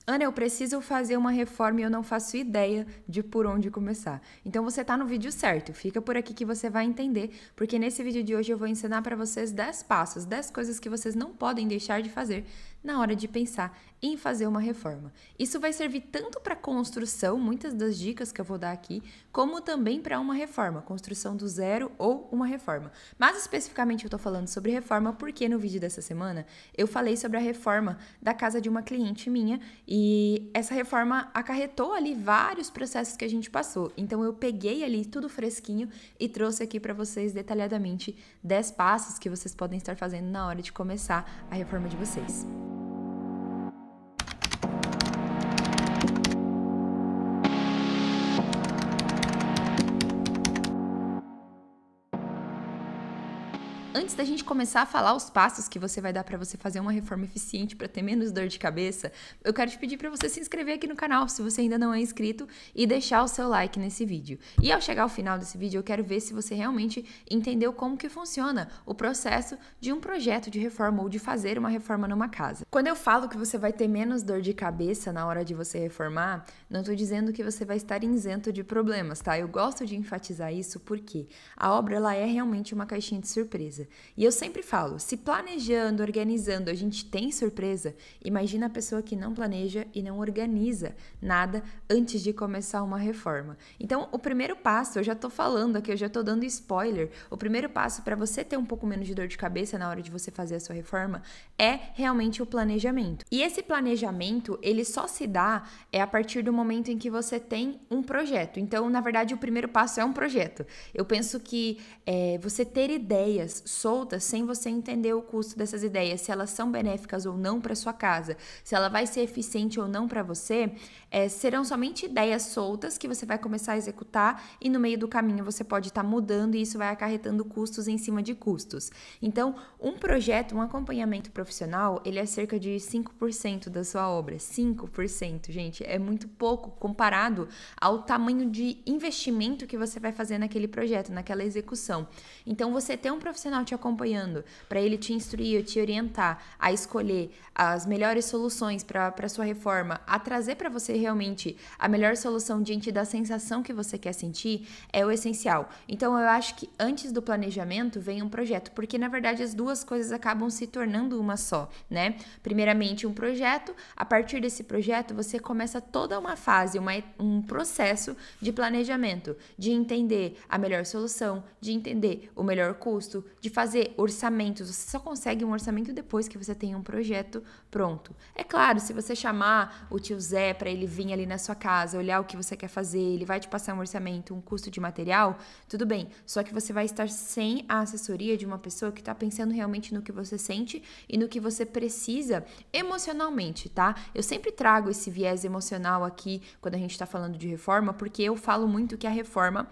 Ana, eu preciso fazer uma reforma e eu não faço ideia de por onde começar. Então você tá no vídeo certo, fica por aqui que você vai entender, porque nesse vídeo de hoje eu vou ensinar para vocês 10 passos, 10 coisas que vocês não podem deixar de fazer na hora de pensar em fazer uma reforma. Isso vai servir tanto para construção, muitas das dicas que eu vou dar aqui, como também para uma reforma, construção do zero ou uma reforma. Mas especificamente eu tô falando sobre reforma porque no vídeo dessa semana eu falei sobre a reforma da casa de uma cliente minha e essa reforma acarretou ali vários processos que a gente passou. Então eu peguei ali tudo fresquinho e trouxe aqui para vocês detalhadamente 10 passos que vocês podem estar fazendo na hora de começar a reforma de vocês. Antes da gente começar a falar os passos que você vai dar para você fazer uma reforma eficiente para ter menos dor de cabeça, eu quero te pedir para você se inscrever aqui no canal, se você ainda não é inscrito, e deixar o seu like nesse vídeo. E ao chegar ao final desse vídeo, eu quero ver se você realmente entendeu como que funciona o processo de um projeto de reforma ou de fazer uma reforma numa casa. Quando eu falo que você vai ter menos dor de cabeça na hora de você reformar, não estou dizendo que você vai estar isento de problemas, tá? Eu gosto de enfatizar isso porque a obra ela é realmente uma caixinha de surpresa. E eu sempre falo, se planejando, organizando, a gente tem surpresa, imagina a pessoa que não planeja e não organiza nada antes de começar uma reforma. Então, o primeiro passo, eu já tô falando aqui, eu já tô dando spoiler, o primeiro passo para você ter um pouco menos de dor de cabeça na hora de você fazer a sua reforma é realmente o planejamento. E esse planejamento, ele só se dá a partir do momento em que você tem um projeto. Então, na verdade, o primeiro passo é um projeto. Eu penso que você ter ideias soltas sem você entender o custo dessas ideias, se elas são benéficas ou não para sua casa, se ela vai ser eficiente ou não para você, serão somente ideias soltas que você vai começar a executar e no meio do caminho você pode estar mudando e isso vai acarretando custos em cima de custos. Então, um projeto, um acompanhamento profissional, ele é cerca de 5% da sua obra. 5%, gente, é muito pouco comparado ao tamanho de investimento que você vai fazer naquele projeto, naquela execução. Então, você ter um profissional te acompanhando, para ele te instruir, te orientar a escolher as melhores soluções para sua reforma, a trazer para você realmente a melhor solução diante da sensação que você quer sentir, é o essencial. Então, eu acho que antes do planejamento vem um projeto, porque na verdade as duas coisas acabam se tornando uma só, né? Primeiramente, um projeto, a partir desse projeto você começa toda uma fase, um processo de planejamento, de entender a melhor solução, de entender o melhor custo, de fazer orçamentos. Você só consegue um orçamento depois que você tem um projeto pronto. É claro, se você chamar o tio Zé para ele vir ali na sua casa, olhar o que você quer fazer, ele vai te passar um orçamento, um custo de material, tudo bem. Só que você vai estar sem a assessoria de uma pessoa que está pensando realmente no que você sente e no que você precisa emocionalmente, tá? Eu sempre trago esse viés emocional aqui quando a gente está falando de reforma, porque eu falo muito que a reforma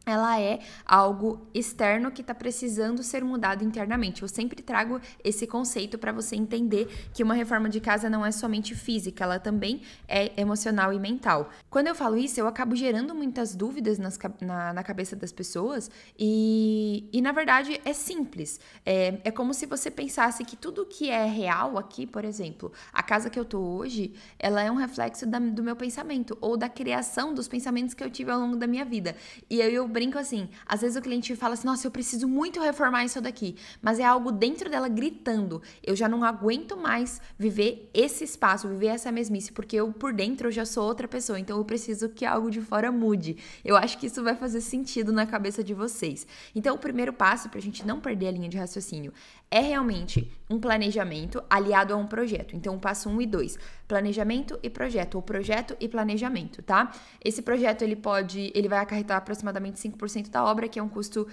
ela é algo externo que está precisando ser mudado internamente. Eu sempre trago esse conceito para você entender que uma reforma de casa não é somente física, ela também é emocional e mental. Quando eu falo isso, eu acabo gerando muitas dúvidas na cabeça das pessoas e na verdade é simples. É como se você pensasse que tudo que é real aqui, por exemplo, a casa que eu tô hoje, ela é um reflexo do meu pensamento ou da criação dos pensamentos que eu tive ao longo da minha vida. E eu brinco assim, às vezes o cliente fala assim, nossa, eu preciso muito reformar isso daqui, mas é algo dentro dela gritando, eu já não aguento mais viver esse espaço, viver essa mesmice, porque eu por dentro eu já sou outra pessoa, então eu preciso que algo de fora mude. Eu acho que isso vai fazer sentido na cabeça de vocês. Então o primeiro passo, pra gente não perder a linha de raciocínio, é realmente um planejamento aliado a um projeto. Então, o passo 1 e 2, planejamento e projeto, ou projeto e planejamento, tá? Esse projeto, ele vai acarretar aproximadamente 5% da obra, que é um custo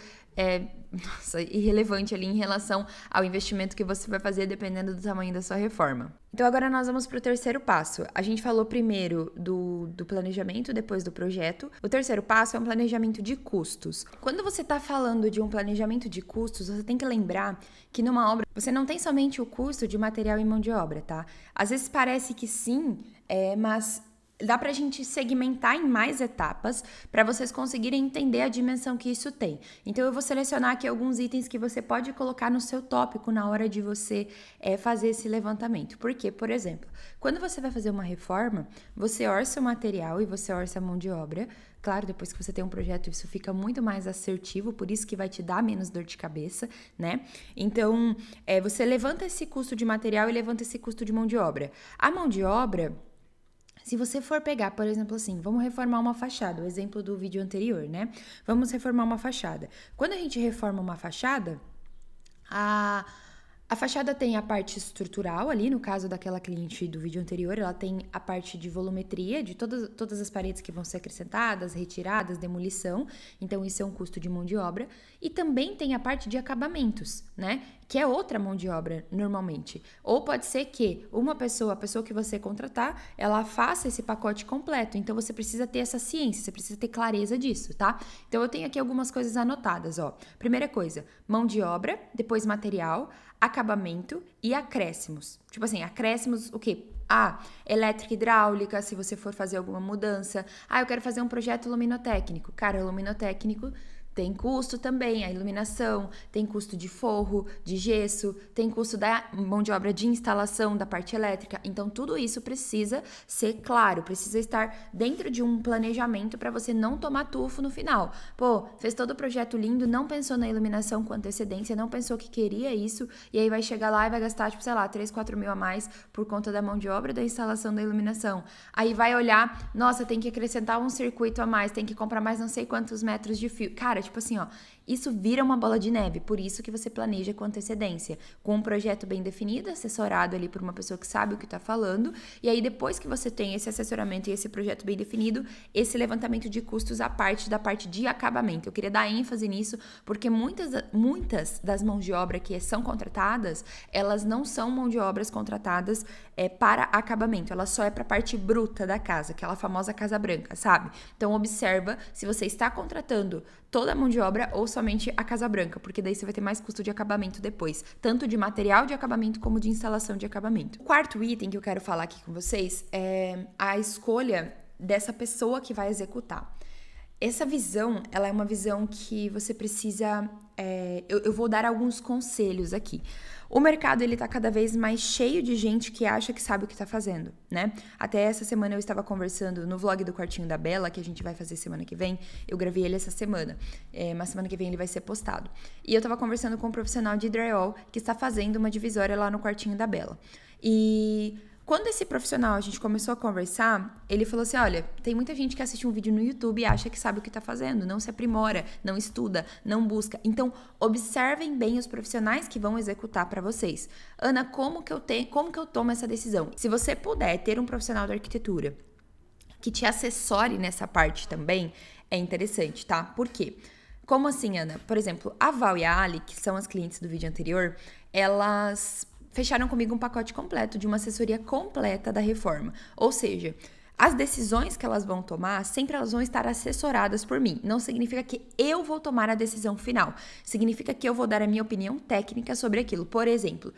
irrelevante ali em relação ao investimento que você vai fazer dependendo do tamanho da sua reforma. Então, agora nós vamos para o terceiro passo. A gente falou primeiro do planejamento, depois do projeto. O terceiro passo é um planejamento de custos. Quando você está falando de um planejamento de custos, você tem que lembrar que numa obra você não tem somente o custo de material e mão de obra, tá? Às vezes parece que sim, mas dá pra gente segmentar em mais etapas para vocês conseguirem entender a dimensão que isso tem. Então, eu vou selecionar aqui alguns itens que você pode colocar no seu tópico na hora de você fazer esse levantamento. Porque, por exemplo, quando você vai fazer uma reforma, você orça o material e você orça a mão de obra. Claro, depois que você tem um projeto, isso fica muito mais assertivo, por isso que vai te dar menos dor de cabeça, né? Então, você levanta esse custo de material e levanta esse custo de mão de obra. A mão de obra, se você for pegar, por exemplo, assim, vamos reformar uma fachada, o exemplo do vídeo anterior, né? Vamos reformar uma fachada. Quando a gente reforma uma fachada, a fachada tem a parte estrutural ali, no caso daquela cliente do vídeo anterior, ela tem a parte de volumetria, de todas as paredes que vão ser acrescentadas, retiradas, demolição, então isso é um custo de mão de obra. E também tem a parte de acabamentos, né? Que é outra mão de obra, normalmente. Ou pode ser que a pessoa que você contratar, ela faça esse pacote completo, então você precisa ter essa ciência, você precisa ter clareza disso, tá? Então eu tenho aqui algumas coisas anotadas, ó. Primeira coisa, mão de obra, depois material, acabamento e acréscimos. Tipo assim, acréscimos o quê? Elétrica hidráulica, se você for fazer alguma mudança. Eu quero fazer um projeto luminotécnico. Cara, luminotécnico tem custo também, a iluminação, tem custo de forro, de gesso, tem custo da mão de obra de instalação, da parte elétrica. Então, tudo isso precisa ser claro, precisa estar dentro de um planejamento para você não tomar tufo no final. Pô, fez todo o projeto lindo, não pensou na iluminação com antecedência, não pensou que queria isso, e aí vai chegar lá e vai gastar, tipo, sei lá, 3, 4 mil a mais por conta da mão de obra da instalação da iluminação. Aí vai olhar, nossa, tem que acrescentar um circuito a mais, tem que comprar mais não sei quantos metros de fio. Cara, tipo assim, ó, isso vira uma bola de neve, por isso que você planeja com antecedência, com um projeto bem definido, assessorado ali por uma pessoa que sabe o que tá falando, e aí depois que você tem esse assessoramento e esse projeto bem definido, esse levantamento de custos à parte da parte de acabamento. Eu queria dar ênfase nisso, porque muitas das mãos de obra que são contratadas, elas não são mão de obras contratadas para acabamento, ela só é para a parte bruta da casa, aquela famosa casa branca, sabe? Então observa se você está contratando toda a mão de obra ou somente a casa branca, porque daí você vai ter mais custo de acabamento depois, tanto de material de acabamento como de instalação de acabamento. O quarto item que eu quero falar aqui com vocês é a escolha dessa pessoa que vai executar. Essa visão, ela é uma visão que você precisa... eu vou dar alguns conselhos aqui. O mercado, ele tá cada vez mais cheio de gente que acha que sabe o que tá fazendo, né? Até essa semana eu estava conversando no vlog do Quartinho da Bela, que a gente vai fazer semana que vem. Eu gravei ele essa semana, mas semana que vem ele vai ser postado. E eu tava conversando com um profissional de drywall que está fazendo uma divisória lá no Quartinho da Bela. E... quando esse profissional, a gente começou a conversar, ele falou assim, olha, tem muita gente que assiste um vídeo no YouTube e acha que sabe o que tá fazendo, não se aprimora, não estuda, não busca. Então, observem bem os profissionais que vão executar para vocês. Ana, como que eu tomo essa decisão? Se você puder ter um profissional da arquitetura que te assessore nessa parte também, é interessante, tá? Por quê? Como assim, Ana? Por exemplo, a Val e a Ali, que são as clientes do vídeo anterior, elas... fecharam comigo um pacote completo de uma assessoria completa da reforma. Ou seja, as decisões que elas vão tomar, sempre elas vão estar assessoradas por mim. Não significa que eu vou tomar a decisão final. Significa que eu vou dar a minha opinião técnica sobre aquilo. Por exemplo,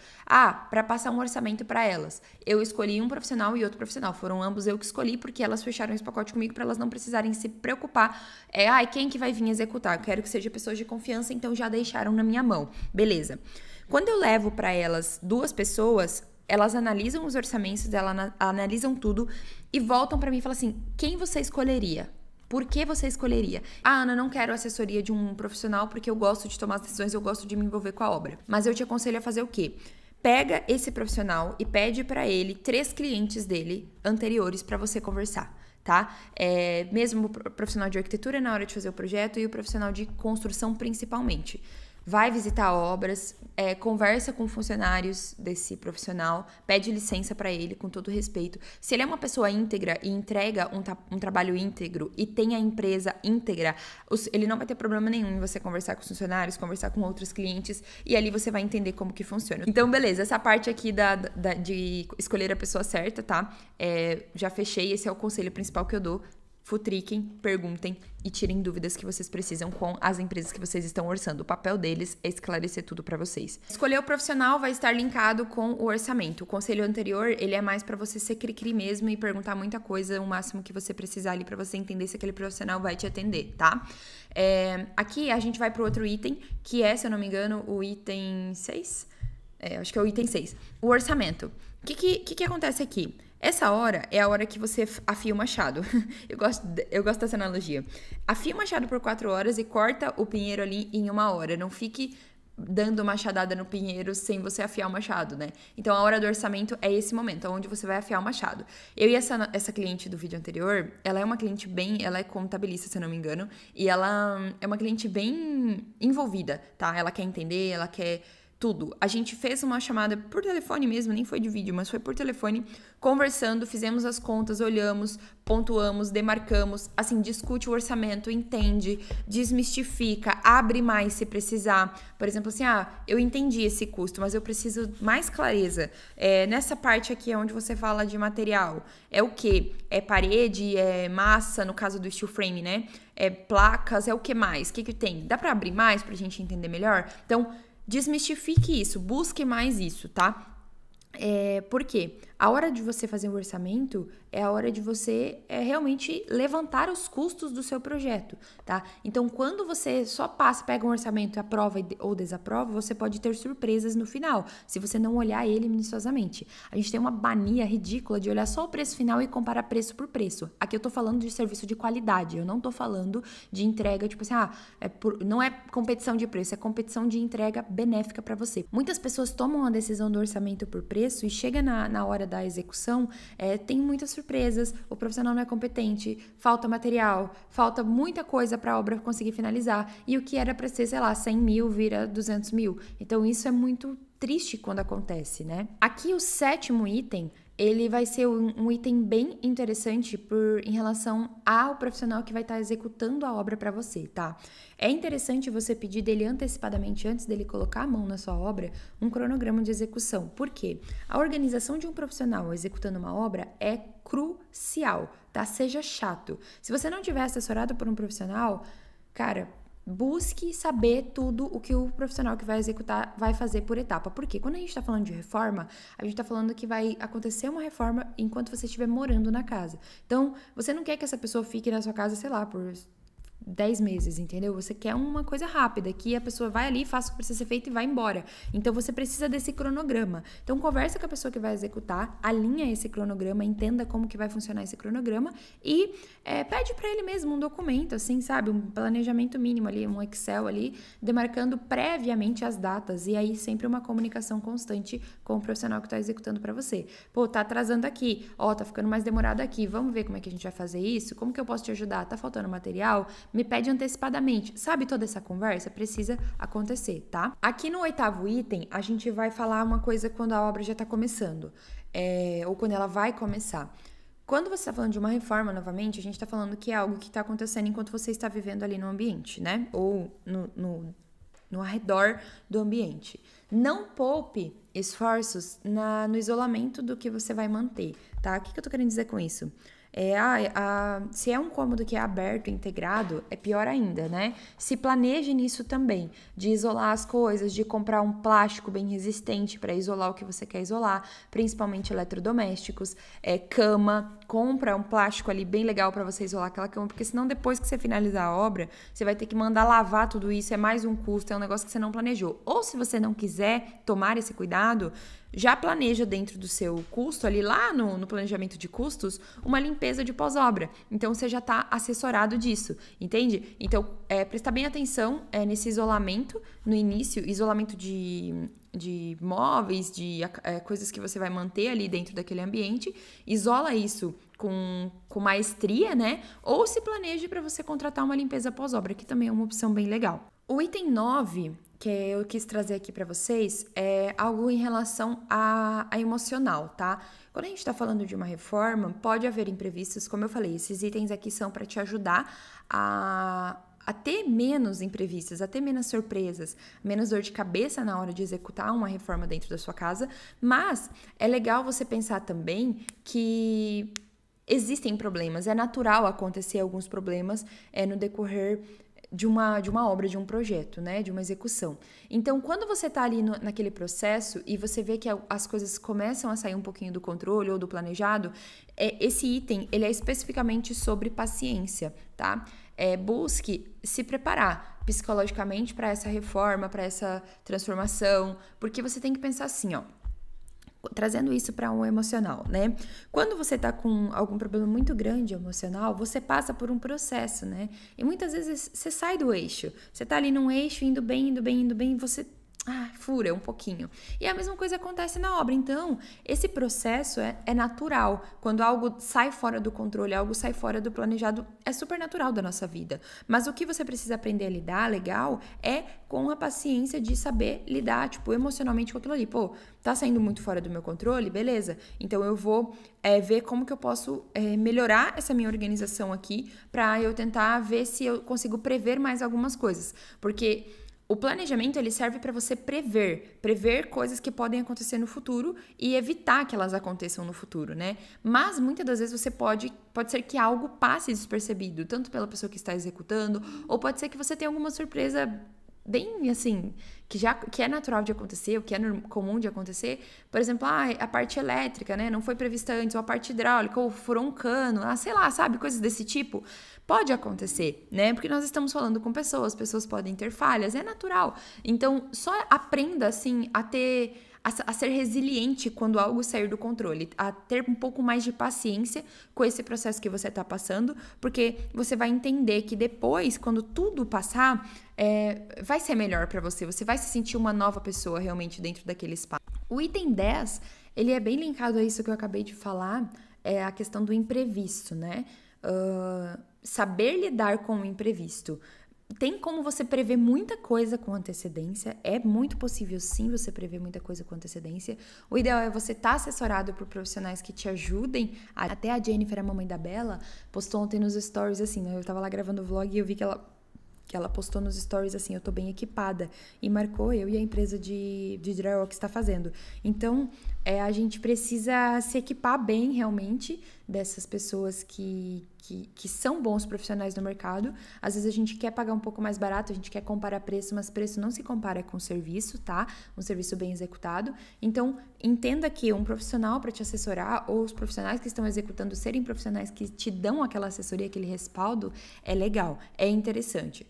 para passar um orçamento para elas, eu escolhi um profissional e outro profissional. Foram ambos eu que escolhi, porque elas fecharam esse pacote comigo para elas não precisarem se preocupar. Quem que vai vir executar? Eu quero que seja pessoas de confiança, então já deixaram na minha mão. Beleza. Quando eu levo para elas 2 pessoas, elas analisam os orçamentos, elas analisam tudo e voltam para mim e falam assim, quem você escolheria? Por que você escolheria? Ana, não quero assessoria de um profissional porque eu gosto de tomar as decisões, eu gosto de me envolver com a obra. Mas eu te aconselho a fazer o quê? Pega esse profissional e pede para ele 3 clientes dele anteriores para você conversar. Tá? Mesmo o profissional de arquitetura na hora de fazer o projeto e o profissional de construção principalmente. Vai visitar obras, conversa com funcionários desse profissional, pede licença para ele com todo respeito. Se ele é uma pessoa íntegra e entrega um trabalho íntegro e tem a empresa íntegra, ele não vai ter problema nenhum em você conversar com os funcionários, conversar com outros clientes e ali você vai entender como que funciona. Então, beleza, essa parte aqui de escolher a pessoa certa, tá? Já fechei, esse é o conselho principal que eu dou. futriquem, perguntem e tirem dúvidas que vocês precisam com as empresas que vocês estão orçando. O papel deles é esclarecer tudo para vocês. Escolher o profissional vai estar linkado com o orçamento. O conselho anterior, ele é mais para você ser cri-cri mesmo e perguntar muita coisa, o máximo que você precisar ali para você entender se aquele profissional vai te atender, tá? Aqui a gente vai pro outro item, que é, se eu não me engano, o item 6. Acho que é o item 6. O orçamento. O que acontece aqui? Essa hora é a hora que você afia o machado. Eu gosto dessa analogia. Afia o machado por 4 horas e corta o pinheiro ali em 1 hora. Não fique dando machadada no pinheiro sem você afiar o machado, né? Então, a hora do orçamento é esse momento, onde você vai afiar o machado. Eu e essa cliente do vídeo anterior, ela é uma cliente ela é contabilista, se eu não me engano, e ela é uma cliente bem envolvida, tá? Ela quer entender, ela quer tudo. A gente fez uma chamada por telefone mesmo, nem foi de vídeo, mas foi por telefone, conversando, fizemos as contas, olhamos, pontuamos, demarcamos, assim, discute o orçamento, entende, desmistifica, abre mais se precisar. Por exemplo, assim, eu entendi esse custo, mas eu preciso mais clareza. Nessa parte aqui é onde você fala de material. É o quê? É parede, é massa, no caso do steel frame, né? É placas, é o que mais? O que tem? Dá pra abrir mais pra gente entender melhor? Então, desmistifique isso, busque mais isso, tá? Por quê? A hora de você fazer um orçamento é a hora de você realmente levantar os custos do seu projeto, tá? Então, quando você só pega um orçamento e aprova ou desaprova, você pode ter surpresas no final, se você não olhar ele minuciosamente. A gente tem uma mania ridícula de olhar só o preço final e comparar preço por preço. Aqui eu tô falando de serviço de qualidade, eu não tô falando de entrega, tipo assim, não é competição de preço, é competição de entrega benéfica para você. Muitas pessoas tomam a decisão do orçamento por preço e chega na hora da execução, tem muitas surpresas, o profissional não é competente, falta material, falta muita coisa para a obra conseguir finalizar, e o que era para ser, sei lá, 100 mil vira 200 mil. Então, isso é muito triste quando acontece, né? Aqui, o 7º item, ele vai ser um item bem interessante em relação ao profissional que vai estar executando a obra para você, tá? É interessante você pedir dele antecipadamente, antes dele colocar a mão na sua obra, um cronograma de execução. Por quê? A organização de um profissional executando uma obra é crucial, tá? Seja chato. Se você não tiver assessorado por um profissional, cara, busque saber tudo o que o profissional que vai executar vai fazer por etapa. Porque quando a gente está falando de reforma, a gente está falando que vai acontecer uma reforma enquanto você estiver morando na casa. Então, você não quer que essa pessoa fique na sua casa, sei lá, por 10 meses, entendeu? Você quer uma coisa rápida, que a pessoa vai ali, faça o que precisa ser feito e vai embora. Então, você precisa desse cronograma. Então, conversa com a pessoa que vai executar, alinha esse cronograma, entenda como que vai funcionar esse cronograma e pede para ele mesmo um documento, assim, sabe? Um planejamento mínimo ali, um Excel ali, demarcando previamente as datas. E aí, sempre uma comunicação constante com o profissional que está executando para você. Pô, tá atrasando aqui. Ó, tá ficando mais demorado aqui. Vamos ver como é que a gente vai fazer isso? Como que eu posso te ajudar? Tá faltando material? Me pede antecipadamente. Sabe, toda essa conversa precisa acontecer, tá? Aqui no 8º item, a gente vai falar uma coisa quando a obra já tá começando, ou quando ela vai começar. Quando você está falando de uma reforma, novamente, a gente está falando que é algo que está acontecendo enquanto você está vivendo ali no ambiente, né? Ou no arredor do ambiente. Não poupe esforços no isolamento do que você vai manter, tá? O que eu tô querendo dizer com isso? Se é um cômodo que é aberto, integrado, é pior ainda, né? Se planeje nisso também, de isolar as coisas, de comprar um plástico bem resistente para isolar o que você quer isolar, principalmente eletrodomésticos, cama, compra um plástico ali bem legal para você isolar aquela cama, porque senão depois que você finalizar a obra, você vai ter que mandar lavar tudo isso, é mais um custo, é um negócio que você não planejou. Ou se você não quiser tomar esse cuidado, já planeja dentro do seu custo, ali lá no planejamento de custos, uma limpeza de pós-obra. Então, você já está assessorado disso, entende? Então, prestar bem atenção nesse isolamento no início, isolamento de móveis, de coisas que você vai manter ali dentro daquele ambiente, isola isso com maestria, né? Ou se planeje para você contratar uma limpeza pós-obra, que também é uma opção bem legal. O item 9, que eu quis trazer aqui para vocês, é algo em relação a emocional, tá? Quando a gente está falando de uma reforma, pode haver imprevistos, como eu falei, esses itens aqui são para te ajudar a ter menos imprevistos, a ter menos surpresas, menos dor de cabeça na hora de executar uma reforma dentro da sua casa, mas é legal você pensar também que existem problemas, é natural acontecer alguns problemas no decorrer de uma obra, de um projeto, né? De uma execução. Então, quando você tá ali naquele processo e você vê que as coisas começam a sair um pouquinho do controle ou do planejado, esse item, ele é especificamente sobre paciência, tá? Busque se preparar psicologicamente para essa reforma, para essa transformação, porque você tem que pensar assim, ó, trazendo isso para um emocional, né? Quando você tá com algum problema muito grande emocional, você passa por um processo, né? E muitas vezes você sai do eixo. Você tá ali num eixo, indo bem, e você fura um pouquinho. E a mesma coisa acontece na obra. Então, esse processo é natural. Quando algo sai fora do controle, algo sai fora do planejado, é super natural da nossa vida. Mas o que você precisa aprender a lidar, legal, é com a paciência de saber lidar, tipo, emocionalmente com aquilo ali. Pô, tá saindo muito fora do meu controle? Beleza. Então, eu vou ver como que eu posso melhorar essa minha organização aqui pra eu tentar ver se eu consigo prever mais algumas coisas. Porque o planejamento, ele serve para você prever coisas que podem acontecer no futuro e evitar que elas aconteçam no futuro, né? Mas muitas das vezes você pode ser que algo passe despercebido, tanto pela pessoa que está executando, ou pode ser que você tenha alguma surpresa bem assim, que é natural de acontecer, o que é comum de acontecer. Por exemplo, a parte elétrica, né, não foi prevista antes, ou a parte hidráulica, ou furou um cano, sei lá, sabe, coisas desse tipo. Pode acontecer, né, porque nós estamos falando com pessoas podem ter falhas, é natural. Então, só aprenda, assim, a ser resiliente quando algo sair do controle, a ter um pouco mais de paciência com esse processo que você está passando, porque você vai entender que depois, quando tudo passar, vai ser melhor para você, você vai se sentir uma nova pessoa realmente dentro daquele espaço. O item 10, ele é bem linkado a isso que eu acabei de falar, é a questão do imprevisto, né? Saber lidar com o imprevisto. Tem como você prever muita coisa com antecedência, é muito possível sim você prever muita coisa com antecedência. O ideal é você estar assessorado por profissionais que te ajudem. Até a Jennifer, a mamãe da Bella, postou ontem nos stories assim, né? Eu tava lá gravando o vlog e eu vi que ela postou nos stories assim, eu tô bem equipada, e marcou eu e a empresa de drywall que está fazendo. Então, a gente precisa se equipar bem realmente dessas pessoas que são bons profissionais no mercado. Às vezes a gente quer pagar um pouco mais barato, a gente quer comparar preço, mas preço não se compara com serviço, tá? Um serviço bem executado. Então, entenda que um profissional para te assessorar, ou os profissionais que estão executando serem profissionais que te dão aquela assessoria, aquele respaldo, é legal, é interessante.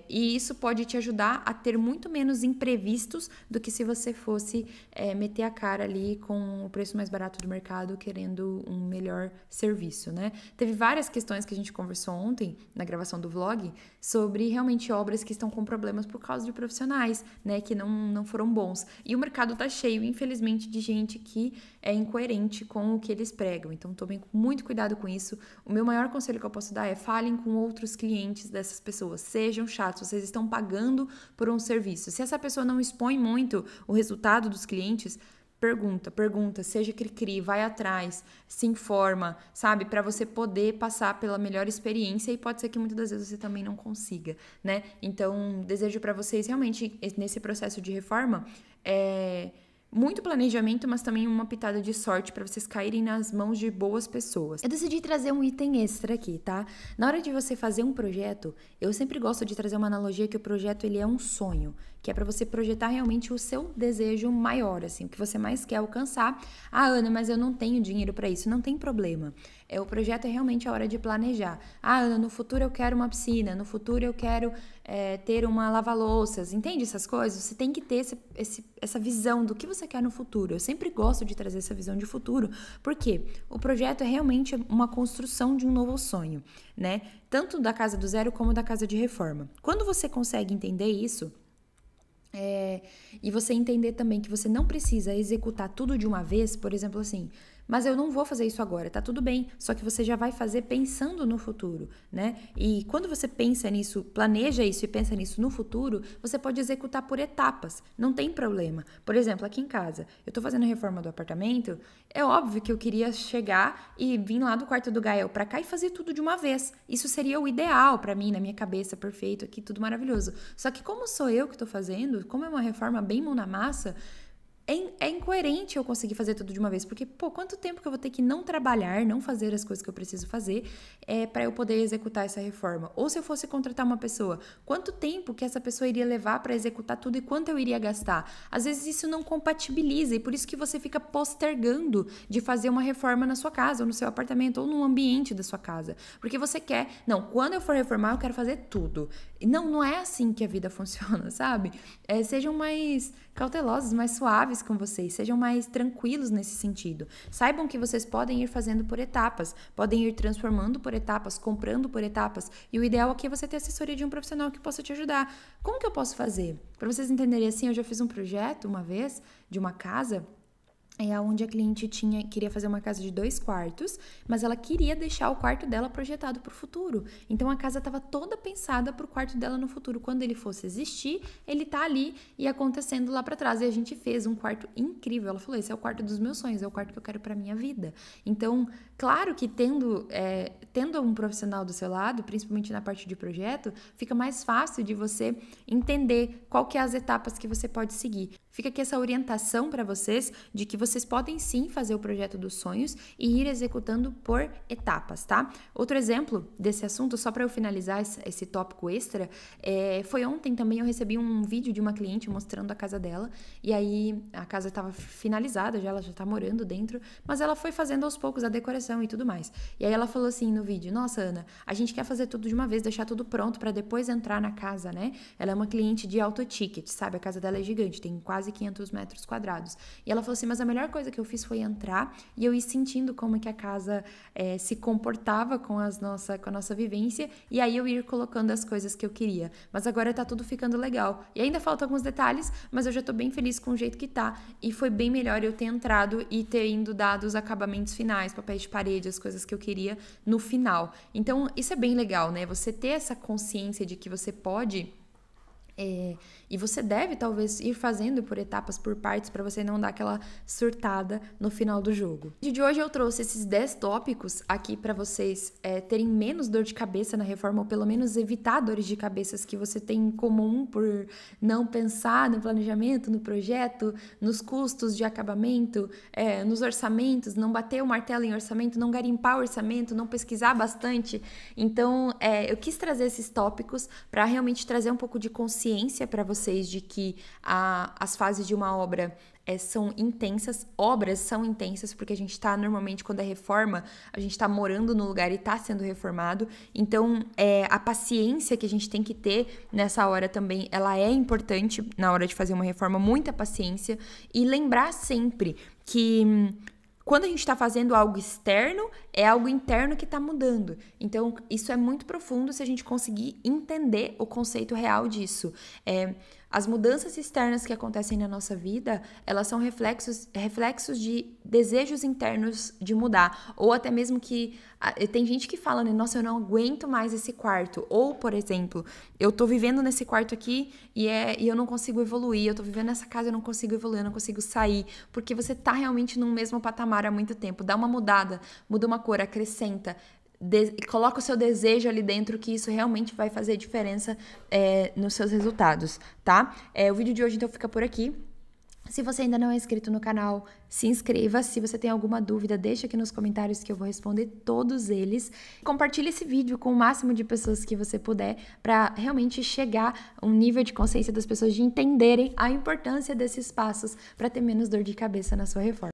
E isso pode te ajudar a ter muito menos imprevistos do que se você fosse meter a cara ali com o preço mais barato do mercado, querendo um melhor serviço, né? Teve várias questões que a gente conversou ontem na gravação do vlog sobre realmente obras que estão com problemas por causa de profissionais, né, que não foram bons. E o mercado tá cheio, infelizmente, de gente que é incoerente com o que eles pregam. Então, tomem muito cuidado com isso. O meu maior conselho que eu posso dar é falem com outros clientes dessas pessoas. Sejam chatos, vocês estão pagando por um serviço. Se essa pessoa não expõe muito o resultado dos clientes, pergunta, seja cri-cri, vai atrás, se informa, sabe? Para você poder passar pela melhor experiência, e pode ser que muitas das vezes você também não consiga, né? Então, desejo para vocês realmente, nesse processo de reforma, muito planejamento, mas também uma pitada de sorte para vocês caírem nas mãos de boas pessoas. Eu decidi trazer um item extra aqui, tá? Na hora de você fazer um projeto, eu sempre gosto de trazer uma analogia que o projeto ele é um sonho, que é para você projetar realmente o seu desejo maior, assim, o que você mais quer alcançar. Ana, mas eu não tenho dinheiro para isso. Não tem problema. O projeto é realmente a hora de planejar. Ana, no futuro eu quero uma piscina, no futuro eu quero ter uma lava-louças. Entende essas coisas? Você tem que ter essa visão do que você quer no futuro. Eu sempre gosto de trazer essa visão de futuro, porque o projeto é realmente uma construção de um novo sonho, né? Tanto da casa do zero como da casa de reforma. Quando você consegue entender isso, e você entender também que você não precisa executar tudo de uma vez, por exemplo, assim, mas eu não vou fazer isso agora, tá tudo bem, só que você já vai fazer pensando no futuro, né? E quando você pensa nisso, planeja isso e pensa nisso no futuro, você pode executar por etapas, não tem problema. Por exemplo, aqui em casa, eu tô fazendo a reforma do apartamento, é óbvio que eu queria chegar e vir lá do quarto do Gael pra cá e fazer tudo de uma vez. Isso seria o ideal pra mim, na minha cabeça, perfeito aqui, tudo maravilhoso. Só que como sou eu que tô fazendo, como é uma reforma bem mão na massa, é incoerente eu conseguir fazer tudo de uma vez, porque, pô, quanto tempo que eu vou ter que não trabalhar, não fazer as coisas que eu preciso fazer para eu poder executar essa reforma? Ou se eu fosse contratar uma pessoa, quanto tempo que essa pessoa iria levar para executar tudo e quanto eu iria gastar? Às vezes isso não compatibiliza e por isso que você fica postergando de fazer uma reforma na sua casa, ou no seu apartamento, ou no ambiente da sua casa. Porque você quer, não, quando eu for reformar eu quero fazer tudo. Não é assim que a vida funciona, sabe? Sejam mais cautelosos, mais suaves com vocês, sejam mais tranquilos nesse sentido. Saibam que vocês podem ir fazendo por etapas, podem ir transformando por etapas, comprando por etapas, e o ideal aqui é você ter assessoria de um profissional que possa te ajudar. Como que eu posso fazer? Para vocês entenderem assim, eu já fiz um projeto uma vez de uma casa onde a cliente queria fazer uma casa de 2 quartos, mas ela queria deixar o quarto dela projetado para o futuro. Então a casa estava toda pensada para o quarto dela no futuro. Quando ele fosse existir, ele tá ali e acontecendo lá para trás. E a gente fez um quarto incrível. Ela falou: esse é o quarto dos meus sonhos, é o quarto que eu quero para minha vida. Então, claro que tendo um profissional do seu lado, principalmente na parte de projeto, fica mais fácil de você entender qual que é as etapas que você pode seguir. Fica aqui essa orientação para vocês de que vocês podem sim fazer o projeto dos sonhos e ir executando por etapas, tá? Outro exemplo desse assunto, só para eu finalizar esse tópico extra, foi ontem também eu recebi um vídeo de uma cliente mostrando a casa dela, e aí a casa estava finalizada, ela já tá morando dentro, mas ela foi fazendo aos poucos a decoração e tudo mais. E aí ela falou assim no vídeo: nossa, Ana, a gente quer fazer tudo de uma vez, deixar tudo pronto para depois entrar na casa, né? Ela é uma cliente de alto ticket, sabe? A casa dela é gigante, tem quase 500 metros quadrados. E ela falou assim: mas a melhor coisa que eu fiz foi entrar e eu ir sentindo como é que a casa se comportava com a nossa vivência, e aí eu ir colocando as coisas que eu queria. Mas agora tá tudo ficando legal. E ainda faltam alguns detalhes, mas eu já tô bem feliz com o jeito que tá. E foi bem melhor eu ter entrado e ter indo dado os acabamentos finais, papéis de parede, as coisas que eu queria no final. Então, isso é bem legal, né? Você ter essa consciência de que você pode... e você deve talvez ir fazendo por etapas, por partes, para você não dar aquela surtada no final do jogo. No vídeo de hoje eu trouxe esses 10 tópicos aqui para vocês terem menos dor de cabeça na reforma, ou pelo menos evitar dores de cabeça que você tem em comum por não pensar no planejamento, no projeto, nos custos de acabamento, nos orçamentos, não bater o martelo em orçamento, não garimpar o orçamento, não pesquisar bastante. Então, eu quis trazer esses tópicos para realmente trazer um pouco de consciência para vocês de que as fases de uma obra são intensas, obras são intensas, porque a gente está normalmente, quando é reforma, a gente está morando no lugar e está sendo reformado. Então, a paciência que a gente tem que ter nessa hora também, ela é importante na hora de fazer uma reforma, muita paciência, e lembrar sempre que... quando a gente está fazendo algo externo, é algo interno que está mudando. Então, isso é muito profundo se a gente conseguir entender o conceito real disso. As mudanças externas que acontecem na nossa vida, elas são reflexos de desejos internos de mudar. Ou até mesmo que... tem gente que fala, né? Nossa, eu não aguento mais esse quarto. Ou, por exemplo, eu tô vivendo nesse quarto aqui e eu não consigo evoluir. Eu tô vivendo nessa casa e eu não consigo evoluir, eu não consigo sair. Porque você tá realmente num mesmo patamar há muito tempo. Dá uma mudada, muda uma cor, acrescenta. Coloca o seu desejo ali dentro, que isso realmente vai fazer diferença nos seus resultados, tá? O vídeo de hoje então fica por aqui. Se você ainda não é inscrito no canal, se inscreva. Se você tem alguma dúvida, deixa aqui nos comentários que eu vou responder todos eles. Compartilhe esse vídeo com o máximo de pessoas que você puder, para realmente chegar a um nível de consciência das pessoas de entenderem a importância desses passos para ter menos dor de cabeça na sua reforma.